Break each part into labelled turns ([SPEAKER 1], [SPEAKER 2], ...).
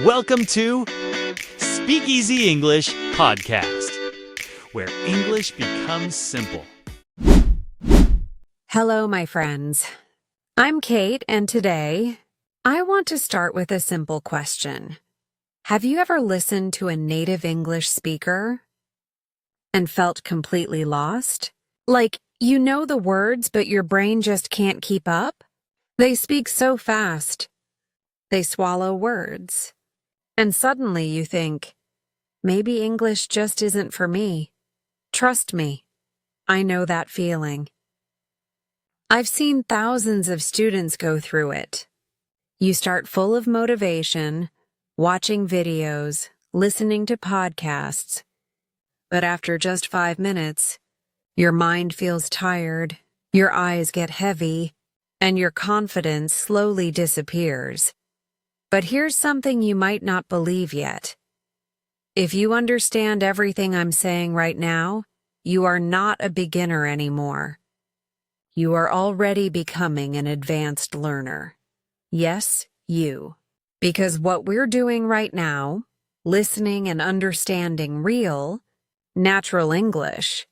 [SPEAKER 1] Welcome to Speakeasy English Podcast, where English becomes simple.
[SPEAKER 2] Hello, my friends. I'm Kate, and today I want to start with a simple question. Have you ever listened to a native English speaker and felt completely lost? Like, you know the words, but your brain just can't keep up? They speak so fast. They swallow words. And suddenly you think, maybe English just isn't for me. Trust me, I know that feeling. I've seen thousands of students go through it. You start full of motivation, watching videos, listening to podcasts, but after just 5 minutes, your mind feels tired, your eyes get heavy, and your confidence slowly disappears. But here's something you might not believe yet. If you understand everything I'm saying right now, you are not a beginner anymore. You are already becoming an advanced learner. Yes, you. Because what we're doing right now, listening and understanding real, natural English,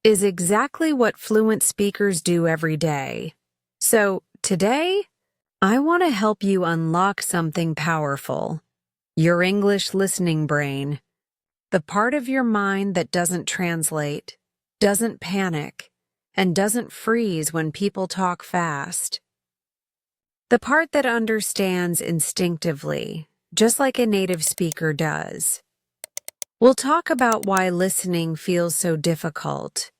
[SPEAKER 2] is exactly what fluent speakers do every day. So, today, I want to help you unlock something powerful. Your English listening brain. The part of your mind that doesn't translate, doesn't panic, and doesn't freeze when people talk fast. The part that understands instinctively, just like a native speaker does. We'll talk about why listening feels so difficult,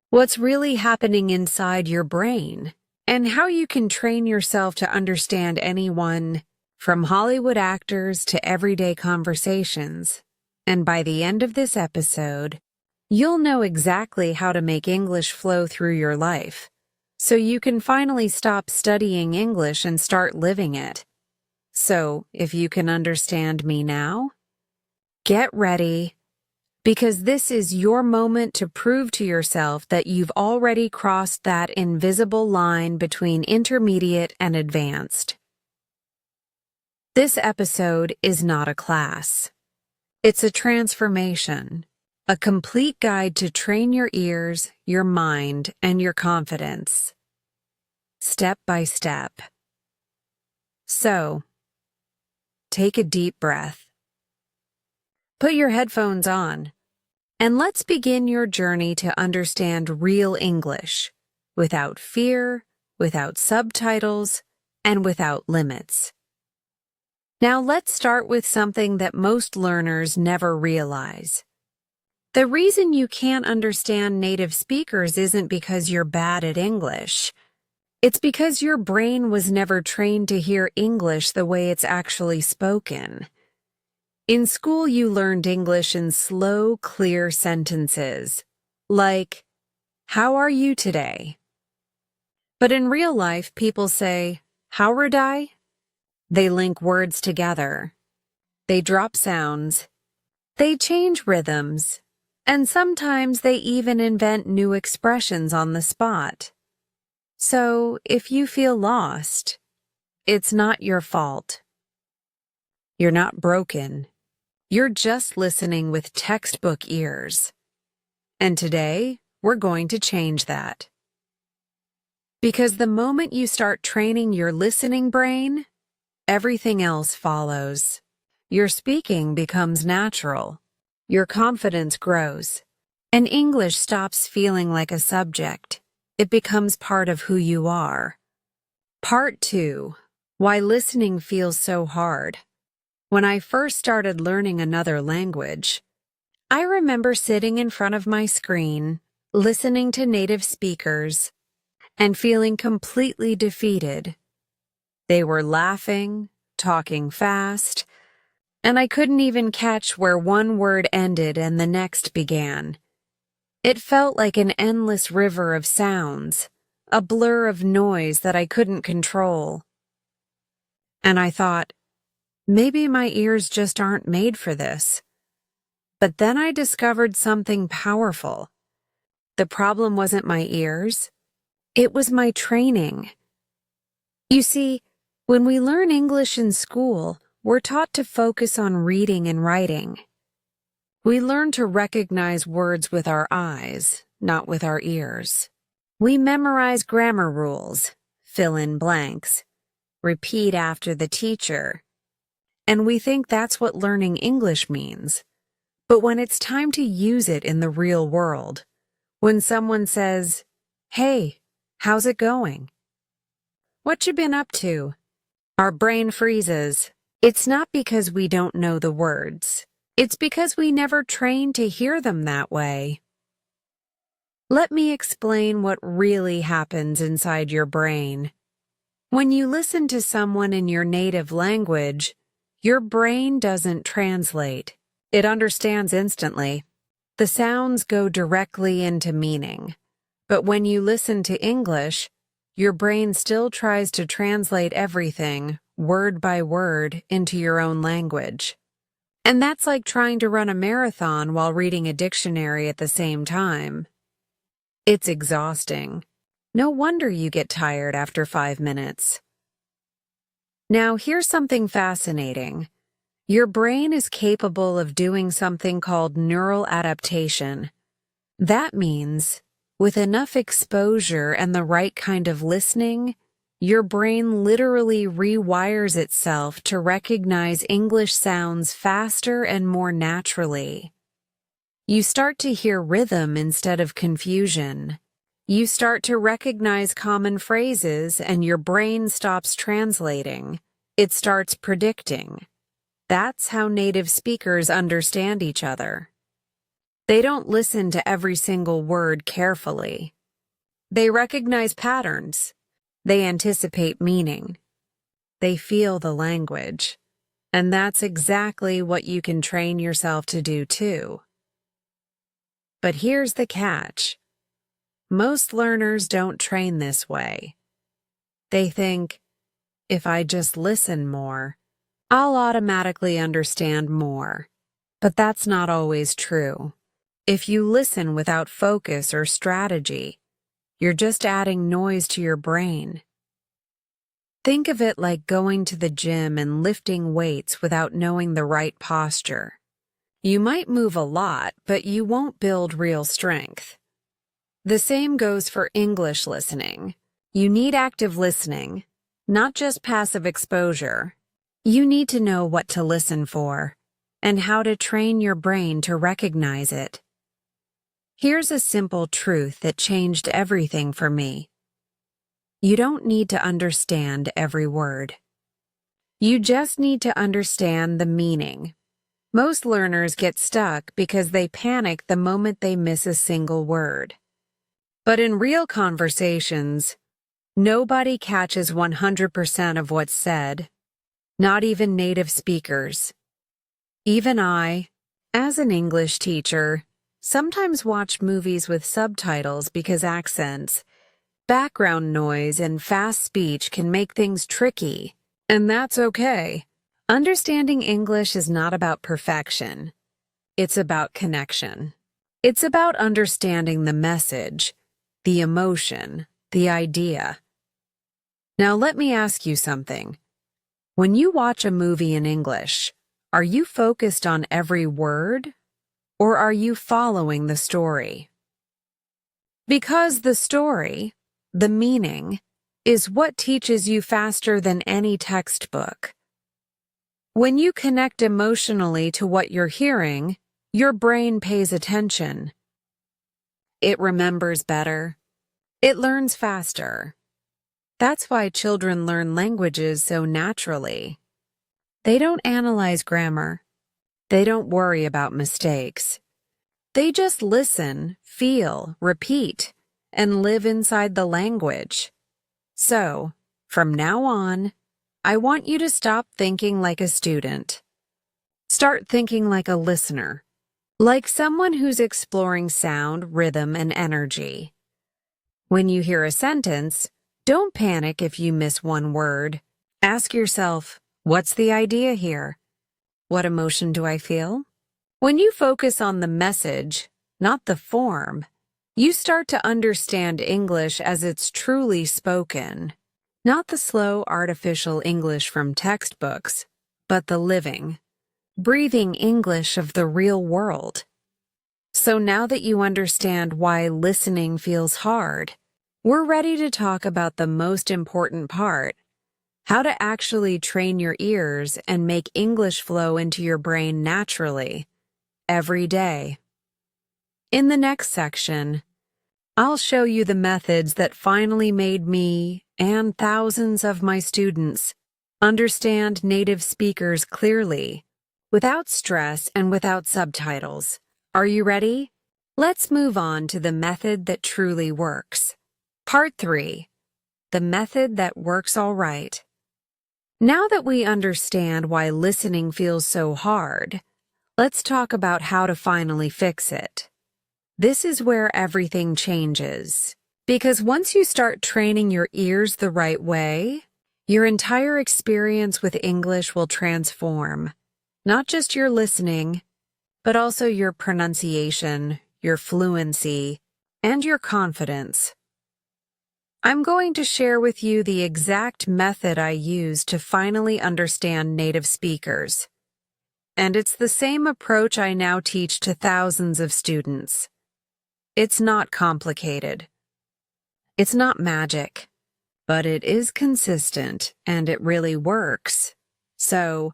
[SPEAKER 2] what's really happening inside your brain, and how you can train yourself to understand anyone, from Hollywood actors to everyday conversations. And by the end of this episode, you'll know exactly how to make English flow through your life, so you can finally stop studying English and start living it. So, if you can understand me now, get ready, because this is your moment to prove to yourself that you've already crossed that invisible line between intermediate and advanced. This episode is not a class. It's a transformation, a complete guide to train your ears, your mind, and your confidence, step by step. So, take a deep breath. Put your headphones on, and let's begin your journey to understand real English, without fear, without subtitles, and without limits. Now let's start with something that most learners never realize. The reason you can't understand native speakers isn't because you're bad at English. It's because your brain was never trained to hear English the way it's actually spoken. In school, you learned English in slow, clear sentences, like, "How are you today?" But in real life, people say, "How'd I?" They link words together. They drop sounds. They change rhythms. And sometimes they even invent new expressions on the spot. So, if you feel lost, it's not your fault. You're not broken. You're just listening with textbook ears. And today, we're going to change that. Because the moment you start training your listening brain, everything else follows. Your speaking becomes natural. Your confidence grows. And English stops feeling like a subject. It becomes part of who you are. Part 2. Why listening feels so hard. When I first started learning another language, I remember sitting in front of my screen, listening to native speakers, and feeling completely defeated. They were laughing, talking fast, and I couldn't even catch where one word ended and the next began. It felt like an endless river of sounds, a blur of noise that I couldn't control. And I thought, maybe my ears just aren't made for this. But then I discovered something powerful. The problem wasn't my ears. It was my training. You see, when we learn English in school, we're taught to focus on reading and writing. We learn to recognize words with our eyes, not with our ears. We memorize grammar rules, fill in blanks, repeat after the teacher, and we think that's what learning English means. But when it's time to use it in the real world, when someone says, "Hey, how's it going? What you been up to?" our brain freezes. It's not because we don't know the words. It's because we never trained to hear them that way. Let me explain what really happens inside your brain. When you listen to someone in your native language, your brain doesn't translate. It understands instantly. The sounds go directly into meaning. But when you listen to English, your brain still tries to translate everything, word by word, into your own language. And that's like trying to run a marathon while reading a dictionary at the same time. It's exhausting. No wonder you get tired after 5 minutes. Now, here's something fascinating. Your brain is capable of doing something called neural adaptation. That means, with enough exposure and the right kind of listening, your brain literally rewires itself to recognize English sounds faster and more naturally. You start to hear rhythm instead of confusion. You start to recognize common phrases and your brain stops translating. It starts predicting. That's how native speakers understand each other. They don't listen to every single word carefully. They recognize patterns. They anticipate meaning. They feel the language. And that's exactly what you can train yourself to do too. But here's the catch. Most learners don't train this way. They think, if I just listen more, I'll automatically understand more. But that's not always true. If you listen without focus or strategy, you're just adding noise to your brain. Think of it like going to the gym and lifting weights without knowing the right posture. You might move a lot, but you won't build real strength. The same goes for English listening. You need active listening, not just passive exposure. You need to know what to listen for and how to train your brain to recognize it. Here's a simple truth that changed everything for me. You don't need to understand every word. You just need to understand the meaning. Most learners get stuck because they panic the moment they miss a single word. But in real conversations, nobody catches 100% of what's said, not even native speakers. Even I, as an English teacher, sometimes watch movies with subtitles because accents, background noise, and fast speech can make things tricky, and that's okay. Understanding English is not about perfection. It's about connection. It's about understanding the message, the emotion, the idea. Now let me ask you something. When you watch a movie in English, are you focused on every word? Or are you following the story? Because the story, the meaning, is what teaches you faster than any textbook. When you connect emotionally to what you're hearing, your brain pays attention. It remembers better. It learns faster. That's why children learn languages so naturally. They don't analyze grammar. They don't worry about mistakes. They just listen, feel, repeat, and live inside the language. So, from now on, I want you to stop thinking like a student. Start thinking like a listener, like someone who's exploring sound, rhythm, and energy. When you hear a sentence, don't panic if you miss one word. Ask yourself, what's the idea here? What emotion do I feel? When you focus on the message, not the form, you start to understand English as it's truly spoken, not the slow, artificial English from textbooks, but the living, breathing English of the real world. So now that you understand why listening feels hard, we're ready to talk about the most important part: how to actually train your ears and make English flow into your brain naturally, every day. In the next section, I'll show you the methods that finally made me and thousands of my students understand native speakers clearly, without stress and without subtitles. Are you ready? Let's move on to the method that truly works. Part 3. The method that works all right. Now that we understand why listening feels so hard, let's talk about how to finally fix it. This is where everything changes. Because once you start training your ears the right way, your entire experience with English will transform. Not just your listening, but also your pronunciation, your fluency, and your confidence. I'm going to share with you the exact method I use to finally understand native speakers. And it's the same approach I now teach to thousands of students. It's not complicated. It's not magic, but it is consistent and it really works. So,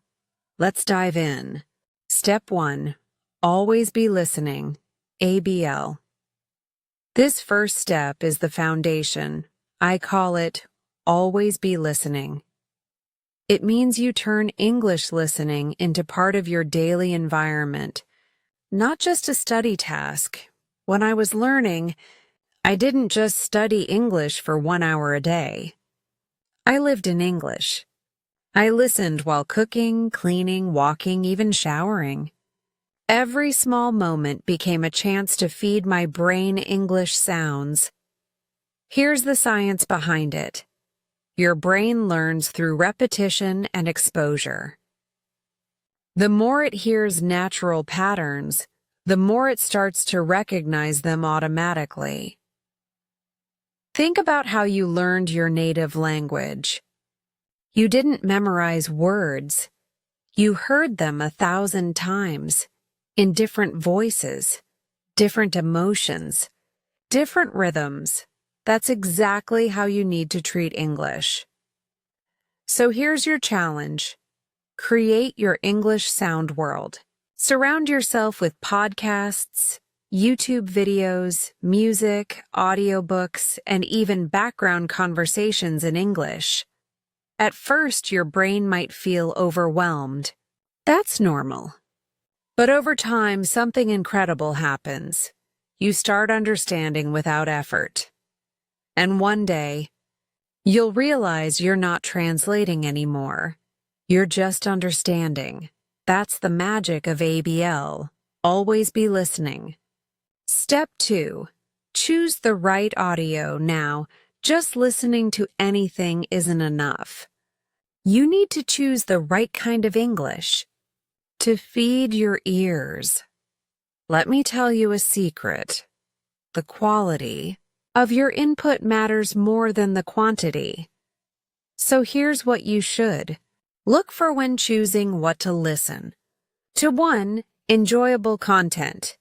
[SPEAKER 2] let's dive in. Step 1. Always be listening. ABL. This first step is the foundation. I call it always be listening. It means you turn English listening into part of your daily environment, not just a study task. When I was learning, I didn't just study English for 1 hour a day. I lived in English. I listened while cooking, cleaning, walking, even showering. Every small moment became a chance to feed my brain English sounds. Here's the science behind it. Your brain learns through repetition and exposure. The more it hears natural patterns, the more it starts to recognize them automatically. Think about how you learned your native language. You didn't memorize words. You heard them 1,000 times, in different voices, different emotions, different rhythms. That's exactly how you need to treat English. So here's your challenge. Create your English sound world. Surround yourself with podcasts, YouTube videos, music, audiobooks, and even background conversations in English. At first, your brain might feel overwhelmed. That's normal. But over time, something incredible happens. You start understanding without effort. And one day, you'll realize you're not translating anymore. You're just understanding. That's the magic of ABL. Always be listening. Step 2. Choose the right audio. Now, just listening to anything isn't enough. You need to choose the right kind of English to feed your ears. Let me tell you a secret. The quality of your input matters more than the quantity. So here's what you should look for when choosing what to listen. To 1, enjoyable content.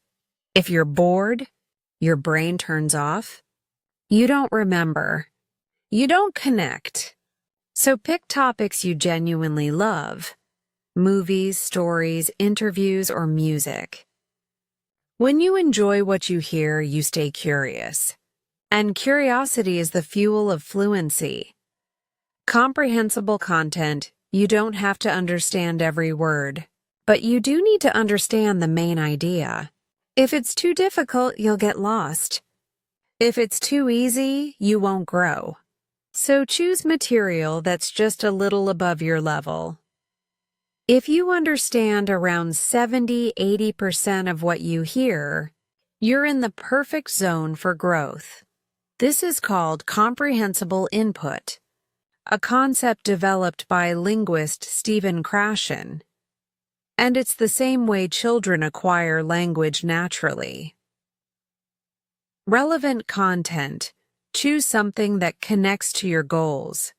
[SPEAKER 2] If you're bored, your brain turns off. You don't remember. You don't connect. So pick topics you genuinely love. Movies, stories, interviews, or music. When you enjoy what you hear, you stay curious. And curiosity is the fuel of fluency. Comprehensible content, you don't have to understand every word, but you do need to understand the main idea. If it's too difficult, you'll get lost. If it's too easy, you won't grow. So choose material that's just a little above your level. If you understand around 70–80% of what you hear, you're in the perfect zone for growth. This is called comprehensible input, a concept developed by linguist Stephen Krashen. And it's the same way children acquire language naturally. Relevant content. Choose something that connects to your goals.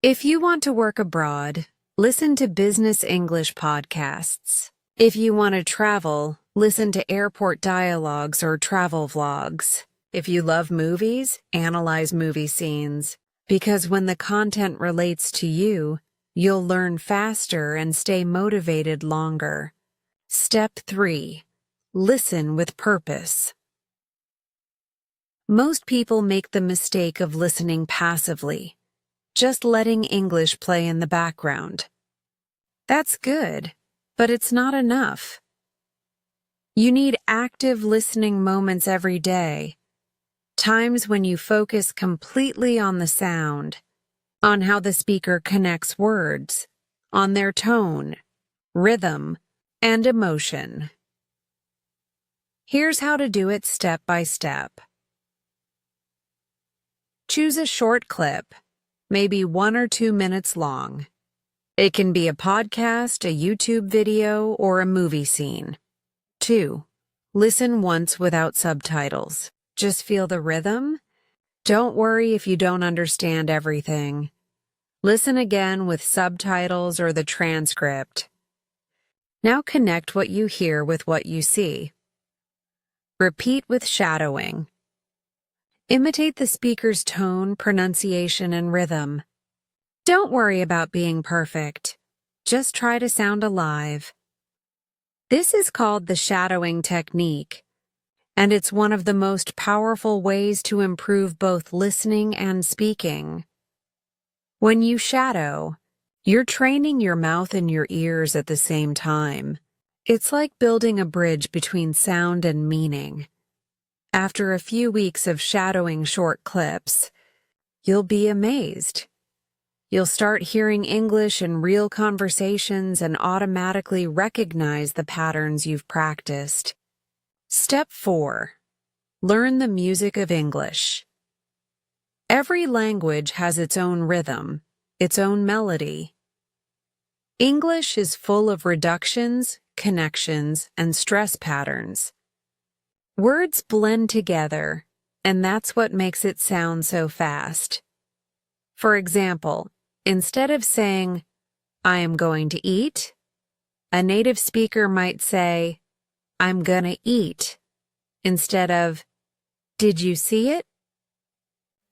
[SPEAKER 2] If you want to work abroad, Listen to business English podcasts. If you want to travel, listen to airport dialogues or travel vlogs. If you love movies, analyze movie scenes. Because when the content relates to you, you'll learn faster and stay motivated longer. Step 3. Listen with purpose. Most people make the mistake of listening passively, just letting English play in the background. That's good, but it's not enough. You need active listening moments every day, times when you focus completely on the sound, on how the speaker connects words, on their tone, rhythm, and emotion. Here's how to do it step by step. Choose a short clip, maybe 1 or 2 minutes long. It can be a podcast, a YouTube video, or a movie scene. 2. Listen once without subtitles. Just feel the rhythm. Don't worry if you don't understand everything. Listen again with subtitles or the transcript. Now connect what you hear with what you see. Repeat with shadowing. Imitate the speaker's tone, pronunciation, and rhythm. Don't worry about being perfect. Just try to sound alive. This is called the shadowing technique, and it's one of the most powerful ways to improve both listening and speaking. When you shadow, you're training your mouth and your ears at the same time. It's like building a bridge between sound and meaning. After a few weeks of shadowing short clips, you'll be amazed. You'll start hearing English in real conversations and automatically recognize the patterns you've practiced. Step 4. Learn the music of English. Every language has its own rhythm, its own melody. English is full of reductions, connections, and stress patterns. Words blend together, and that's what makes it sound so fast. For example, instead of saying, "I am going to eat," a native speaker might say, "I'm gonna eat," instead of, "Did you see it?"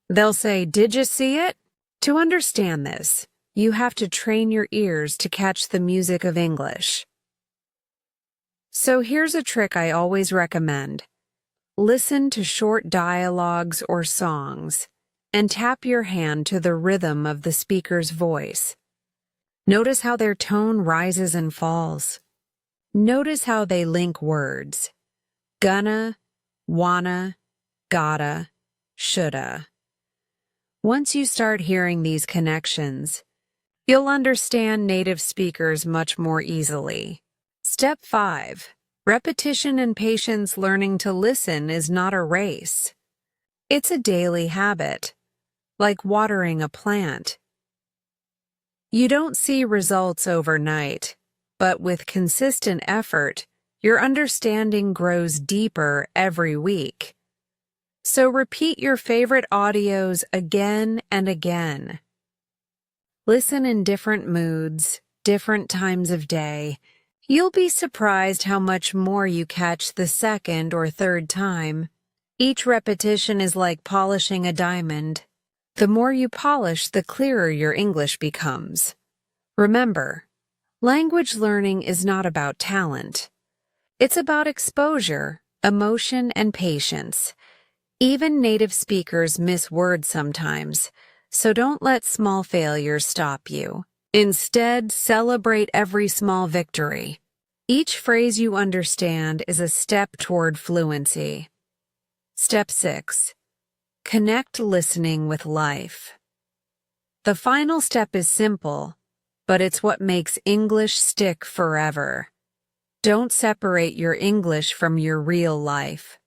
[SPEAKER 2] They'll say, "Did you see it?" To understand this, you have to train your ears to catch the music of English. So here's a trick I always recommend. Listen to short dialogues or songs, and tap your hand to the rhythm of the speaker's voice. Notice how their tone rises and falls. Notice how they link words. Gonna, wanna, gotta, shoulda. Once you start hearing these connections, you'll understand native speakers much more easily. Step 5. Repetition and patience. Learning to listen is not a race. It's a daily habit, like watering a plant. You don't see results overnight, but with consistent effort, your understanding grows deeper every week. So repeat your favorite audios again and again. Listen in different moods, different times of day. You'll be surprised how much more you catch the second or third time. Each repetition is like polishing a diamond. The more you polish, the clearer your English becomes. Remember, language learning is not about talent. It's about exposure, emotion, and patience. Even native speakers miss words sometimes, so don't let small failures stop you. Instead, celebrate every small victory. Each phrase you understand is a step toward fluency. Step 6. Connect listening with life. The final step is simple, but it's what makes English stick forever. Don't separate your English from your real life.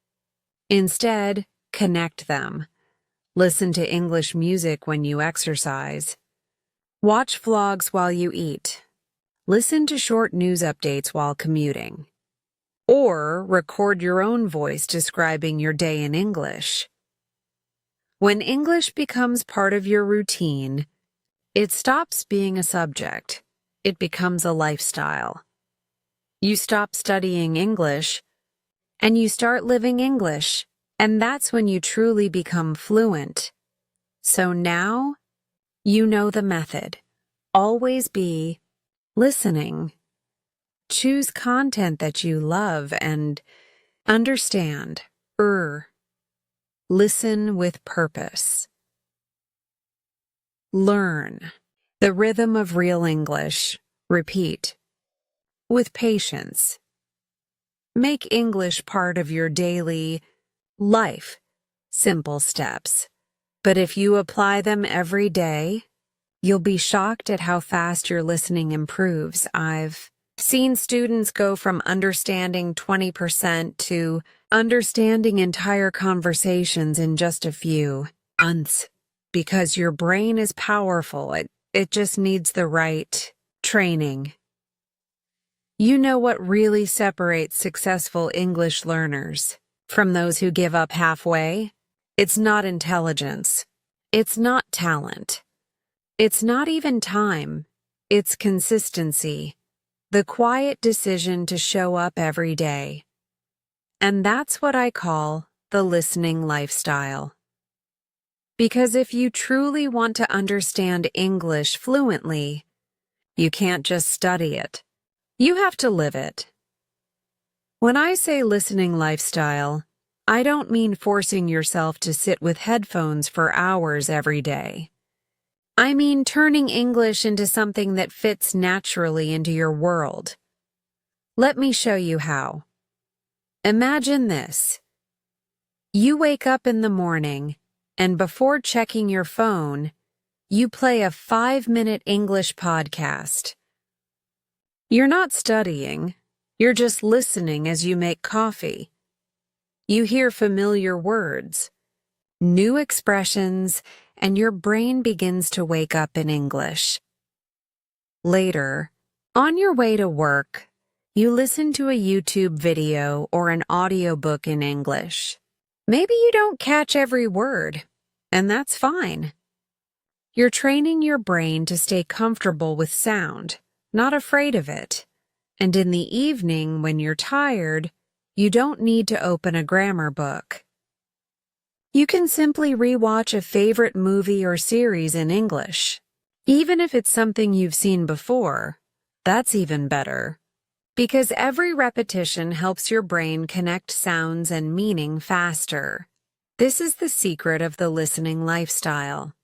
[SPEAKER 2] Instead, connect them. Listen to English music when you exercise. Watch vlogs while you eat. Listen to short news updates while commuting. Or record your own voice describing your day in English. When English becomes part of your routine, it stops being a subject it becomes a lifestyle. You stop studying English, and you start living English, and that's when you truly become fluent. So now, you know the method. Always be listening. Choose content that you love and understand. Listen with purpose. Learn. The rhythm of real English. Repeat. With patience. Make English part of your daily life. Simple steps. But if you apply them every day, you'll be shocked at how fast your listening improves. I've seen students go from understanding 20% to understanding entire conversations in just a few months. Because your brain is powerful, it just needs the right training. You know what really separates successful English learners from those who give up halfway? It's not intelligence. It's not talent. It's not even time. It's consistency. The quiet decision to show up every day. And that's what I call the listening lifestyle. Because if you truly want to understand English fluently, you can't just study it. You have to live it. When I say listening lifestyle, I don't mean forcing yourself to sit with headphones for hours every day. I mean turning English into something that fits naturally into your world. Let me show you how. Imagine this. You wake up in the morning, and before checking your phone, you play a 5-minute English podcast. You're not studying, you're just listening as you make coffee. You hear familiar words, new expressions, and your brain begins to wake up in English. Later, on your way to work, you listen to a YouTube video or an audiobook in English. Maybe you don't catch every word, and that's fine. You're training your brain to stay comfortable with sound, not afraid of it. And in the evening, when you're tired, you don't need to open a grammar book. You can simply rewatch a favorite movie or series in English. Even if it's something you've seen before, that's even better. Because every repetition helps your brain connect sounds and meaning faster. This is the secret of the listening lifestyle.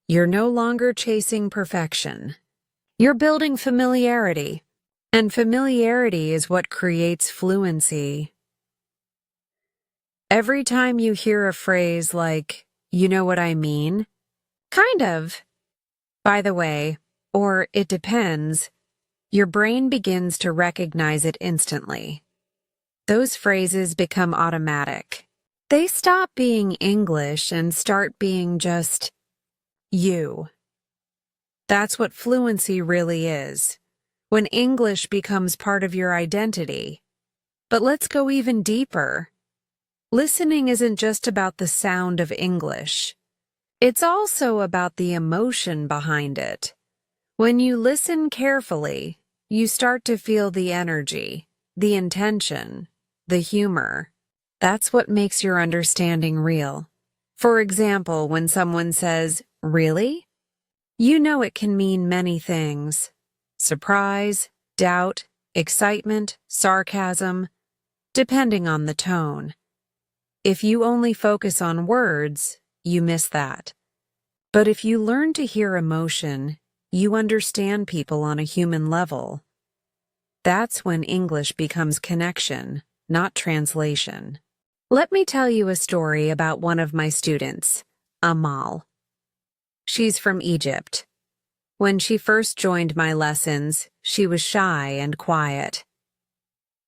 [SPEAKER 2] You're no longer chasing perfection. You're building familiarity. And familiarity is what creates fluency. Every time you hear a phrase like, "You know what I mean?" Kind of. By the way, or "it depends," your brain begins to recognize it instantly. Those phrases become automatic. They stop being English and start being just you. That's what fluency really is, when English becomes part of your identity. But let's go even deeper. Listening isn't just about the sound of English. It's also about the emotion behind it. When you listen carefully, you start to feel the energy, the intention, the humor. That's what makes your understanding real. For example, when someone says, "Really?" you know it can mean many things. Surprise, doubt, excitement, sarcasm, depending on the tone. If you only focus on words, you miss that. But if you learn to hear emotion, you understand people on a human level. That's when English becomes connection, not translation. Let me tell you a story about one of my students, Amal. She's from Egypt. When she first joined my lessons, she was shy and quiet.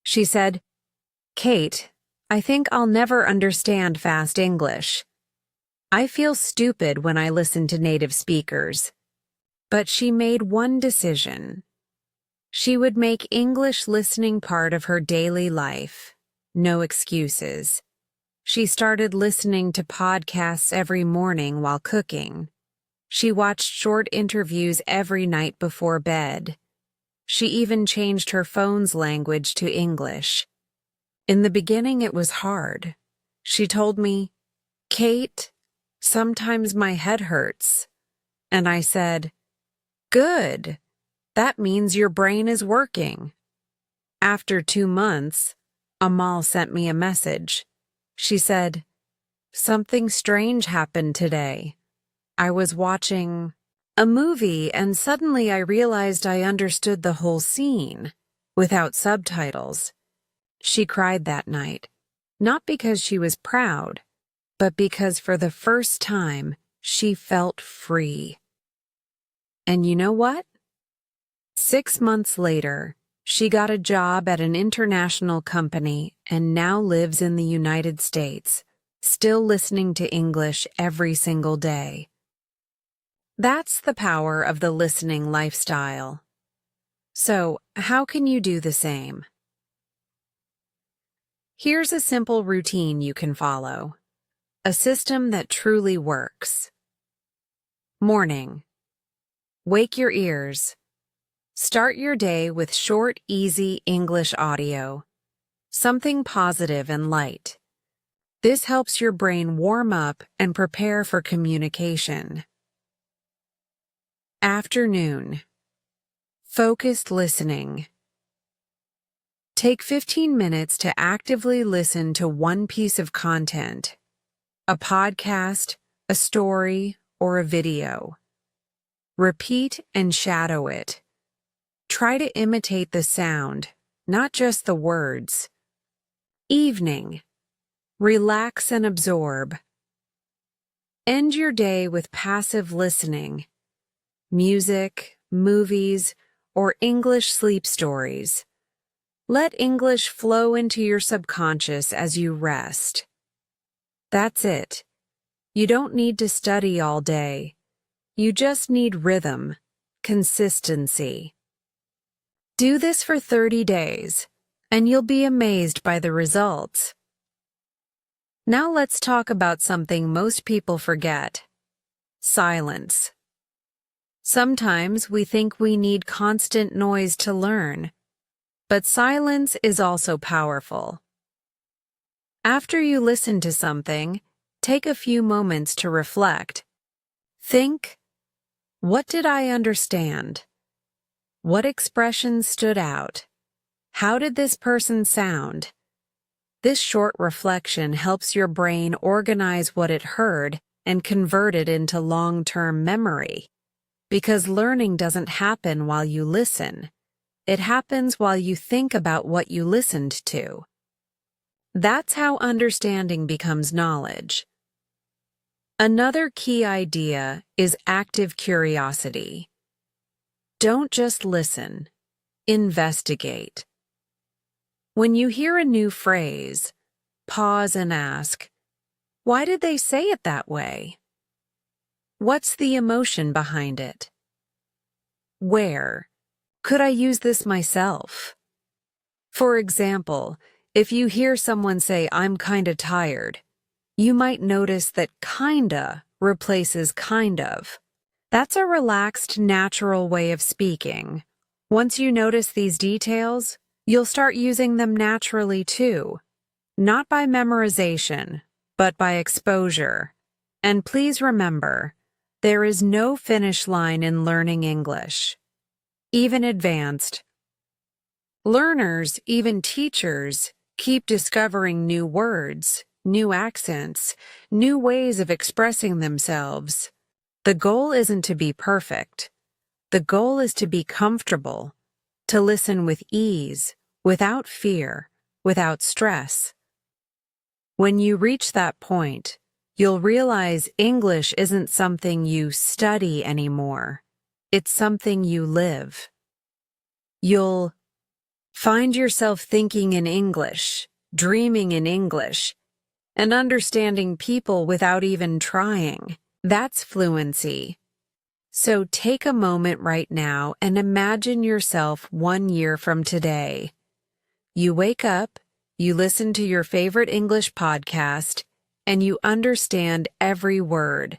[SPEAKER 2] She said, "Kate, I think I'll never understand fast English. I feel stupid when I listen to native speakers." But she made one decision. She would make English listening part of her daily life. No excuses. She started listening to podcasts every morning while cooking. She watched short interviews every night before bed. She even changed her phone's language to English. In the beginning, it was hard. She told me, "Kate, sometimes my head hurts." And I said, "Good. That means your brain is working." After 2 months, Amal sent me a message. She said, "Something strange happened today. I was watching a movie and suddenly I realized I understood the whole scene without subtitles." She cried that night, not because she was proud, but because for the first time she felt free. And you know what? 6 months later, she got a job at an international company and now lives in the United States, still listening to English every single day. That's the power of the listening lifestyle. So, how can you do the same? Here's a simple routine you can follow. A system that truly works. Morning. Wake your ears. Start your day with short, easy English audio. Something positive and light. This helps your brain warm up and prepare for communication. Afternoon. Focused listening. Take 15 minutes to actively listen to one piece of content, a podcast, a story, or a video. Repeat and shadow it. Try to imitate the sound, not just the words. Evening. Relax and absorb. End your day with passive listening. Music, movies, or English sleep stories. Let English flow into your subconscious as you rest. That's it. You don't need to study all day. You just need rhythm, consistency. Do this for 30 days, and you'll be amazed by the results. Now let's talk about something most people forget: silence. Sometimes we think we need constant noise to learn, but silence is also powerful. After you listen to something, take a few moments to reflect. Think, what did I understand? What expressions stood out? How did this person sound? This short reflection helps your brain organize what it heard and convert it into long-term memory. Because learning doesn't happen while you listen. It happens while you think about what you listened to. That's how understanding becomes knowledge. Another key idea is active curiosity. Don't just listen. Investigate. When you hear a new phrase, pause and ask, why did they say it that way? What's the emotion behind it? Where? Could I use this myself? For example, if you hear someone say, "I'm kinda tired," you might notice that kinda replaces kind of. That's a relaxed, natural way of speaking. Once you notice these details, you'll start using them naturally too. Not by memorization, but by exposure. And please remember, there is no finish line in learning English. Even advanced learners, even teachers, keep discovering new words, new accents, new ways of expressing themselves. The goal isn't to be perfect. The goal is to be comfortable, to listen with ease, without fear, without stress. When you reach that point, you'll realize English isn't something you study anymore. It's something you live. You'll find yourself thinking in English, dreaming in English, and understanding people without even trying. That's fluency. So take a moment right now and imagine yourself 1 year from today. You wake up, you listen to your favorite English podcast, and you understand every word.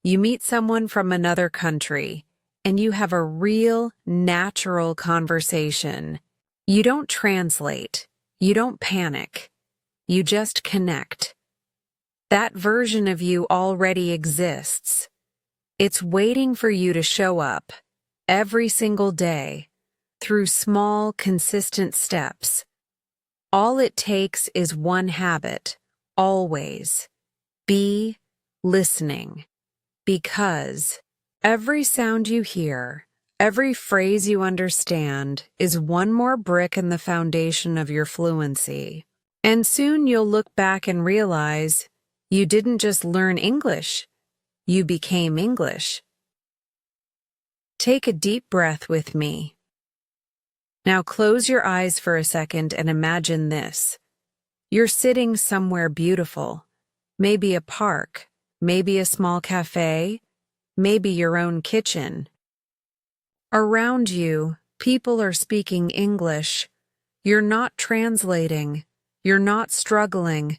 [SPEAKER 2] You meet someone from another country, and you have a real, natural conversation. You don't translate. You don't panic. You just connect. That version of you already exists. It's waiting for you to show up every single day through small, consistent steps. All it takes is one habit, always. Be listening. Because every sound you hear, every phrase you understand is one more brick in the foundation of your fluency. And soon you'll look back and realize you didn't just learn English, you became English. Take a deep breath with me. Now close your eyes for a second and imagine this. You're sitting somewhere beautiful, maybe a park, maybe a small cafe, maybe your own kitchen. Around you, people are speaking English. You're not translating. You're not struggling.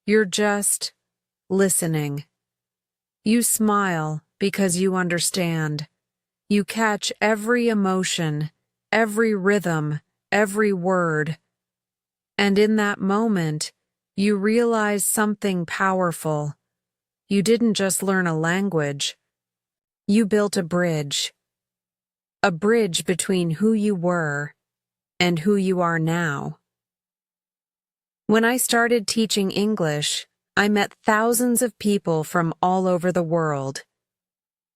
[SPEAKER 2] You're just listening. You smile because you understand. You catch every emotion, every rhythm, every word. And in that moment, you realize something powerful. You didn't just learn a language. You built a bridge between who you were and who you are now. When I started teaching English, I met thousands of people from all over the world.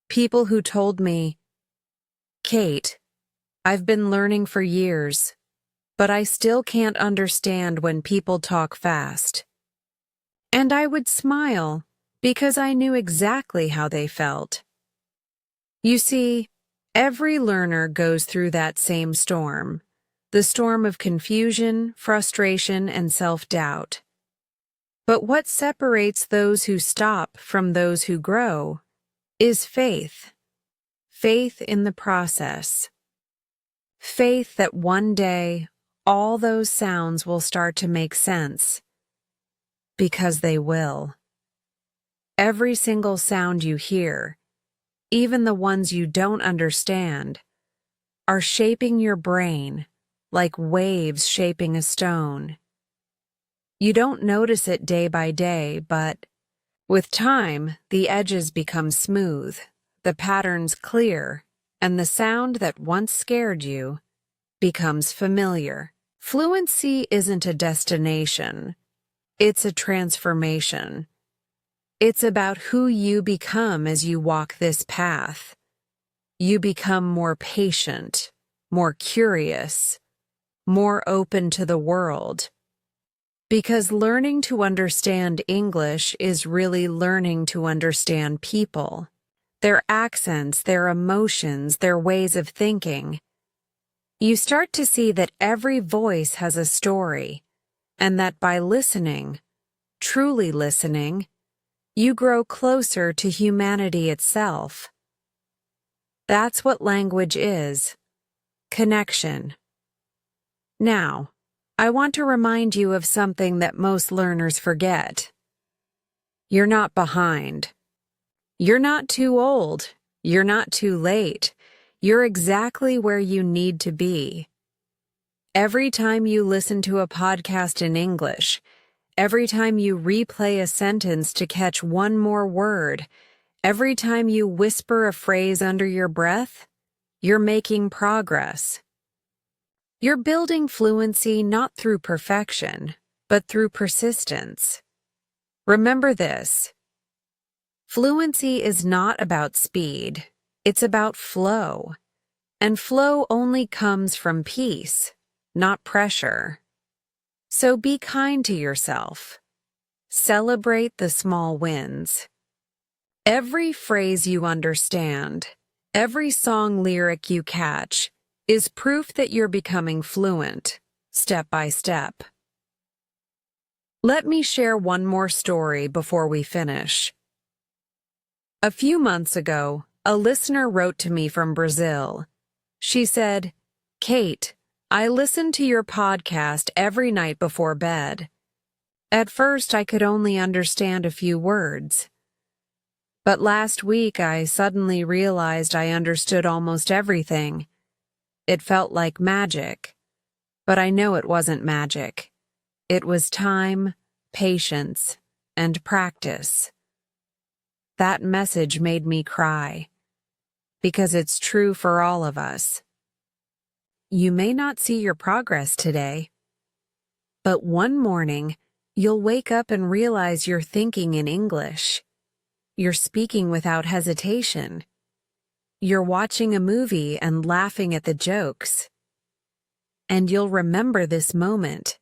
[SPEAKER 2] People who told me, "Kate, I've been learning for years, but I still can't understand when people talk fast." And I would smile because I knew exactly how they felt. You see, every learner goes through that same storm, the storm of confusion, frustration, and self-doubt. But what separates those who stop from those who grow is faith. Faith in the process. Faith that one day all those sounds will start to make sense. Because they will. Every single sound you hear, even the ones you don't understand, are shaping your brain like waves shaping a stone. You don't notice it day by day, but with time, the edges become smooth, the patterns clear, and the sound that once scared you becomes familiar. Fluency isn't a destination. It's a transformation. It's about who you become as you walk this path. You become more patient, more curious, more open to the world. Because learning to understand English is really learning to understand people, their accents, their emotions, their ways of thinking. You start to see that every voice has a story, and that by listening, truly listening, you grow closer to humanity itself. That's what language is. Connection. Now, I want to remind you of something that most learners forget. You're not behind. You're not too old. You're not too late. You're exactly where you need to be. Every time you listen to a podcast in English, every time you replay a sentence to catch one more word, every time you whisper a phrase under your breath, you're making progress. You're building fluency not through perfection, but through persistence. Remember this. Fluency is not about speed. It's about flow. And flow only comes from peace, not pressure. So be kind to yourself. Celebrate the small wins. Every phrase you understand, every song lyric you catch, is proof that you're becoming fluent, step by step. Let me share one more story before we finish. A few months ago, a listener wrote to me from Brazil. She said, "Kate, I listen to your podcast every night before bed. At first, I could only understand a few words. But last week I suddenly realized I understood almost everything. It felt like magic, but I know it wasn't magic. It was time, patience, and practice. That message made me cry, because it's true for all of us. You may not see your progress today, but one morning you'll wake up and realize you're thinking in English. You're speaking without hesitation. You're watching a movie and laughing at the jokes. And you'll remember this moment,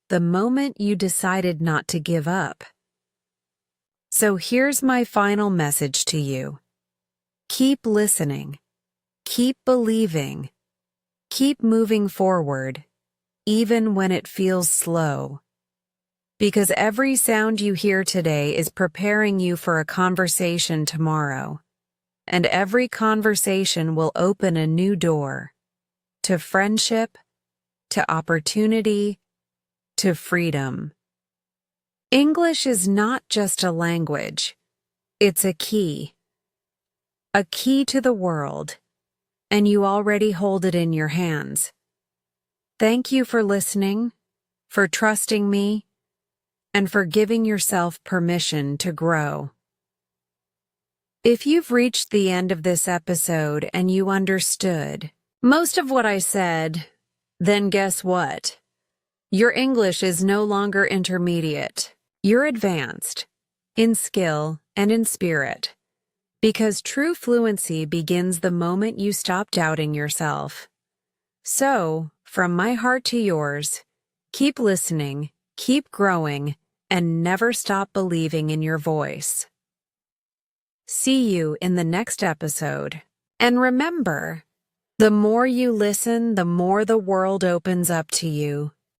[SPEAKER 2] the moment you decided not to give up. So here's my final message to you. Keep listening. Keep believing. Keep moving forward, even when it feels slow. Because every sound you hear today is preparing you for a conversation tomorrow. And every conversation will open a new door to friendship, to opportunity, to freedom. English is not just a language. It's a key to the world, and you already hold it in your hands. Thank you for listening, for trusting me, and for giving yourself permission to grow. If you've reached the end of this episode and you understood most of what I said, then guess what? Your English is no longer intermediate. You're advanced, in skill and in spirit, because true fluency begins the moment you stop doubting yourself. So, from my heart to yours, keep listening, keep growing, and never stop believing in your voice. See you in the next episode. And remember, the more you listen, the more the world opens up to you.